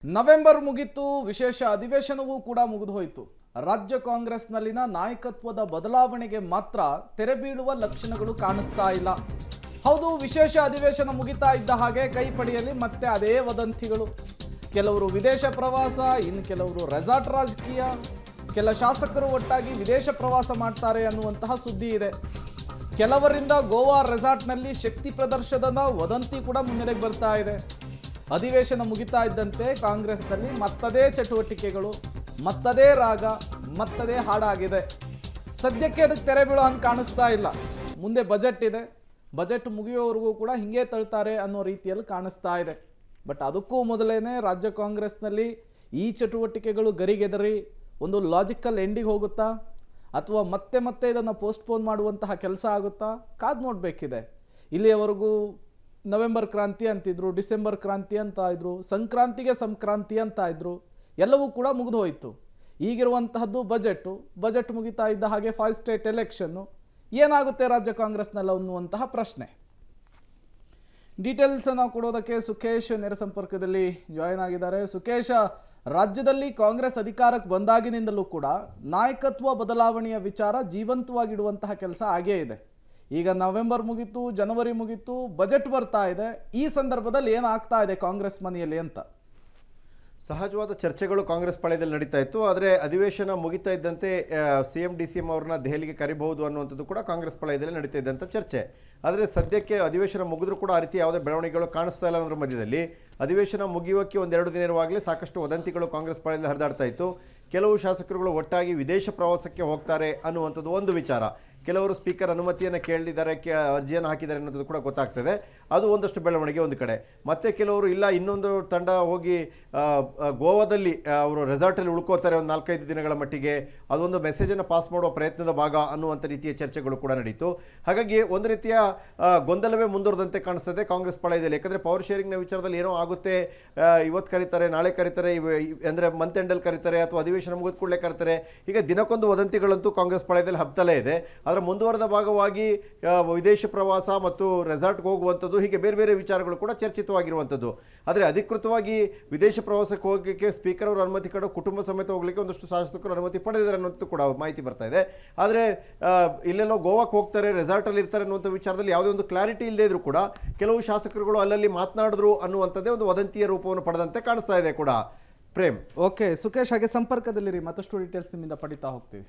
November ಮುಗಿತು, ವಿಶೇಷ ಅಧಿವೇಶನವೂ ಕೂಡ ಮುಗಿದು ಹೋಯಿತು. ರಾಜ್ಯ ಕಾಂಗ್ರೆಸ್ನಲ್ಲಿನ ನಾಯಕತ್ವದ ಬದಲಾವಣೆಗೆ ಮಾತ್ರ ತೆರೆ ಬೀಳುವ ಲಕ್ಷಣಗಳು ಕಾಣಿಸ್ತಾ ಇಲ್ಲ. ಹೌದು, ವಿಶೇಷ ಅಧಿವೇಶನ ಮುಗಿತಾ ಇದ್ದ ಹಾಗೆ ಕೈ ಪಡೆಯಲಿ ಮತ್ತೆ ಅದೇ ವದಂತಿಗಳು. ಕೆಲವರು ವಿದೇಶ ಪ್ರವಾಸ, ಇನ್ನು ಕೆಲವರು ರೆಸಾರ್ಟ್ ರಾಜಕೀಯ, ಕೆಲ ಶಾಸಕರು ಒಟ್ಟಾಗಿ ವಿದೇಶ ಪ್ರವಾಸ ಮಾಡ್ತಾರೆ ಅನ್ನುವಂತಹ ಸುದ್ದಿ ಇದೆ. ಕೆಲವರಿಂದ ಗೋವಾ ರೆಸಾರ್ಟ್ನಲ್ಲಿ ಶಕ್ತಿ ಪ್ರದರ್ಶನದ ವದಂತಿ ಕೂಡ ಮುನ್ನೆಲೆಗೆ ಬರ್ತಾ ಇದೆ. ಅಧಿವೇಶನ ಮುಗಿತಾ ಇದ್ದಂತೆ ಕಾಂಗ್ರೆಸ್ನಲ್ಲಿ ಮತ್ತದೇ ಚಟುವಟಿಕೆಗಳು, ಮತ್ತದೇ ರಾಗ, ಮತ್ತದೇ ಹಾಡಾಗಿದೆ. ಸದ್ಯಕ್ಕೆ ಅದಕ್ಕೆ ತೆರೆ ಬೀಳೋ ಹಂಗೆ ಕಾಣಿಸ್ತಾ ಇಲ್ಲ. ಮುಂದೆ ಬಜೆಟ್ ಇದೆ, ಬಜೆಟ್ ಮುಗಿಯೋವರೆಗೂ ಕೂಡ ಹಿಂಗೆ ತಳ್ತಾರೆ ಅನ್ನೋ ರೀತಿಯಲ್ಲಿ ಕಾಣಿಸ್ತಾ ಇದೆ. ಬಟ್ ಅದಕ್ಕೂ ಮೊದಲೇನೆ ರಾಜ್ಯ ಕಾಂಗ್ರೆಸ್ನಲ್ಲಿ ಈ ಚಟುವಟಿಕೆಗಳು ಗರಿಗೆದರಿ ಒಂದು ಲಾಜಿಕಲ್ ಎಂಡಿಗೆ ಹೋಗುತ್ತಾ ಅಥವಾ ಮತ್ತೆ ಮತ್ತೆ ಇದನ್ನು ಪೋಸ್ಟ್ಪೋನ್ ಮಾಡುವಂತಹ ಕೆಲಸ ಆಗುತ್ತಾ ಕಾದು ನೋಡಬೇಕಿದೆ. ಇಲ್ಲಿಯವರೆಗೂ ನವೆಂಬರ್ ಕ್ರಾಂತಿ ಅಂತಿದ್ರು, ಡಿಸೆಂಬರ್ ಕ್ರಾಂತಿ ಅಂತ ಇದ್ರು, ಸಂಕ್ರಾಂತಿಗೆ ಸಂಕ್ರಾಂತಿ ಅಂತ ಇದ್ರು, ಎಲ್ಲವೂ ಕೂಡ ಮುಗಿದು ಹೋಯಿತು. ಈಗಿರುವಂತಹದ್ದು ಬಜೆಟ್ ಮುಗಿತಾ ಇದ್ದ ಹಾಗೆ 5 ಸ್ಟೇಟ್ ಎಲೆಕ್ಷನ್ನು. ಏನಾಗುತ್ತೆ ರಾಜ್ಯ ಕಾಂಗ್ರೆಸ್ನಲ್ಲಿ ಅನ್ನುವಂತಹ ಪ್ರಶ್ನೆ. ಡೀಟೇಲ್ಸನ್ನು ಕೊಡೋದಕ್ಕೆ ಸುಖೇಶ್ ನೇರ ಸಂಪರ್ಕದಲ್ಲಿ ಜಾಯಿನ್ ಆಗಿದ್ದಾರೆ. ಸುಖೇಶ್, ರಾಜ್ಯದಲ್ಲಿ ಕಾಂಗ್ರೆಸ್ ಅಧಿಕಾರಕ್ಕೆ ಬಂದಾಗಿನಿಂದಲೂ ಕೂಡ ನಾಯಕತ್ವ ಬದಲಾವಣೆಯ ವಿಚಾರ ಜೀವಂತವಾಗಿಡುವಂತಹ ಕೆಲಸ ಆಗೇ ಇದೆ. ಈಗ ನವೆಂಬರ್ ಮುಗೀತು, ಜನವರಿ ಮುಗೀತು, ಬಜೆಟ್ ಬರ್ತಾ ಇದೆ. ಈ ಸಂದರ್ಭದಲ್ಲಿ ಏನಾಗ್ತಾ ಇದೆ ಕಾಂಗ್ರೆಸ್ ಮನೆಯಲ್ಲಿ ಅಂತ? ಸಹಜವಾದ ಚರ್ಚೆಗಳು ಕಾಂಗ್ರೆಸ್ ಪಾಳ್ಯದಲ್ಲಿ ನಡೀತಾ ಇತ್ತು. ಆದರೆ ಅಧಿವೇಶನ ಮುಗಿತಾ ಇದ್ದಂತೆ CM DCM ಅವ್ರನ್ನ ದೆಹಲಿಗೆ ಕರಿಬಹುದು ಅನ್ನುವಂಥದ್ದು ಕೂಡ ಕಾಂಗ್ರೆಸ್ ಪಾಳ್ಯದಲ್ಲಿ ನಡೀತಾ ಇದ್ದಂಥ ಚರ್ಚೆ. ಆದರೆ ಸದ್ಯಕ್ಕೆ ಅಧಿವೇಶನ ಮುಗಿದ್ರೂ ಕೂಡ ಆ ರೀತಿ ಯಾವುದೇ ಬೆಳವಣಿಗೆಗಳು ಕಾಣಿಸ್ತಾ ಇಲ್ಲ ಅನ್ನೋದ್ರ ಮಧ್ಯದಲ್ಲಿ ಅಧಿವೇಶನ ಮುಗಿಯೋಕ್ಕೆ 1-2 ದಿನ ಇರುವಾಗಲೇ ಸಾಕಷ್ಟು ವದಂತಿಗಳು ಕಾಂಗ್ರೆಸ್ ಪಾಳ್ಯದಲ್ಲಿ ಹರಿದಾಡ್ತಾ ಇತ್ತು. ಕೆಲವು ಶಾಸಕರುಗಳು ಒಟ್ಟಾಗಿ ವಿದೇಶ ಪ್ರವಾಸಕ್ಕೆ ಹೋಗ್ತಾರೆ ಅನ್ನುವಂಥದ್ದು ಒಂದು ವಿಚಾರ. ಕೆಲವರು ಸ್ಪೀಕರ್ ಅನುಮತಿಯನ್ನು ಕೇಳಿದ್ದಾರೆ, ಅರ್ಜಿಯನ್ನು ಹಾಕಿದ್ದಾರೆ ಅನ್ನೋದು ಕೂಡ ಗೊತ್ತಾಗ್ತದೆ. ಅದು ಒಂದಷ್ಟು ಬೆಳವಣಿಗೆ ಒಂದು ಕಡೆ. ಮತ್ತೆ ಕೆಲವರು ಇಲ್ಲ, ಇನ್ನೊಂದು ತಂಡ ಹೋಗಿ ಗೋವಾದಲ್ಲಿ ಅವರು ರೆಸಾರ್ಟಲ್ಲಿ ಉಳ್ಕೋತಾರೆ ಒಂದು 4-5 ದಿನಗಳ ಮಟ್ಟಿಗೆ, ಅದೊಂದು ಮೆಸೇಜನ್ನು ಪಾಸ್ ಮಾಡುವ ಪ್ರಯತ್ನದ ಭಾಗ ಅನ್ನುವಂಥ ರೀತಿಯ ಚರ್ಚೆಗಳು ಕೂಡ ನಡೀತು. ಹಾಗಾಗಿ ಒಂದು ರೀತಿಯ ಗೊಂದಲವೇ ಮುಂದುವರೆದಂತೆ ಕಾಣಿಸ್ತದೆ ಕಾಂಗ್ರೆಸ್ ಪಾಳ್ಯದಲ್ಲಿ. ಯಾಕಂದರೆ ಪವರ್ ಶೇರಿಂಗ್ನ ವಿಚಾರದಲ್ಲಿ ಏನೋ ಆಗುತ್ತೆ, ಇವತ್ತು ಕರೀತಾರೆ, ನಾಳೆ ಕರೀತಾರೆ, ಅಂದರೆ ಮಂತ್ ಎಂಡಲ್ಲಿ ಕರೀತಾರೆ ಅಥವಾ ಅಧಿವೇಶನ ಮುಗಿದ ಕೂಡಲೇ ಕರೀತಾರೆ. ಈಗ ದಿನಕ್ಕೊಂದು ವದಂತಿಗಳಂತೂ ಕಾಂಗ್ರೆಸ್ ಪಾಳ್ಯದಲ್ಲಿ ಹಬ್ತಲೇ ಇದೆ. ಅದರ ಮುಂದುವರೆದ ಭಾಗವಾಗಿ ವಿದೇಶ ಪ್ರವಾಸ ಮತ್ತು ರೆಸಾರ್ಟ್ಗೆ ಹೋಗುವಂಥದ್ದು, ಹೀಗೆ ಬೇರೆ ಬೇರೆ ವಿಚಾರಗಳು ಕೂಡ ಚರ್ಚಿತವಾಗಿರುವಂಥದ್ದು. ಆದರೆ ಅಧಿಕೃತವಾಗಿ ವಿದೇಶ ಪ್ರವಾಸಕ್ಕೆ ಹೋಗಲಿಕ್ಕೆ ಸ್ಪೀಕರ್ ಅವರು ಅನುಮತಿ ಕೊಡೋ, ಕುಟುಂಬ ಸಮೇತ ಹೋಗಲಿಕ್ಕೆ ಒಂದಷ್ಟು ಶಾಸಕರು ಅನುಮತಿ ಪಡೆದಿದ್ದಾರೆ ಅನ್ನೋದು ಕೂಡ ಮಾಹಿತಿ ಬರ್ತಾ ಇದೆ. ಆದರೆ ಇಲ್ಲೆಲ್ಲೋ ಗೋವಾಕ್ಕೆ ಹೋಗ್ತಾರೆ, ರೆಸಾರ್ಟಲ್ಲಿ ಇರ್ತಾರೆ ಅನ್ನುವಂಥ ವಿಚಾರದಲ್ಲಿ ಯಾವುದೇ ಒಂದು ಕ್ಲಾರಿಟಿ ಇಲ್ಲದೇ ಇದ್ರೂ ಕೂಡ ಕೆಲವು ಶಾಸಕರುಗಳು ಅಲ್ಲಲ್ಲಿ ಮಾತನಾಡಿದ್ರು ಅನ್ನುವಂಥದ್ದೇ ಒಂದು ವದಂತಿಯ ರೂಪವನ್ನು ಪಡೆದಂತೆ ಕಾಣಿಸ್ತಾ ಇದೆ ಕೂಡ. ಪ್ರೇಮ್. ಓಕೆ ಸುಖೇಶ್, ಹಾಗೆ ಸಂಪರ್ಕದಲ್ಲಿರಿ, ಮತ್ತಷ್ಟು ಡೀಟೇಲ್ಸ್ ನಿಮ್ಮಿಂದ ಪಡಿತಾ ಹೋಗ್ತೀವಿ.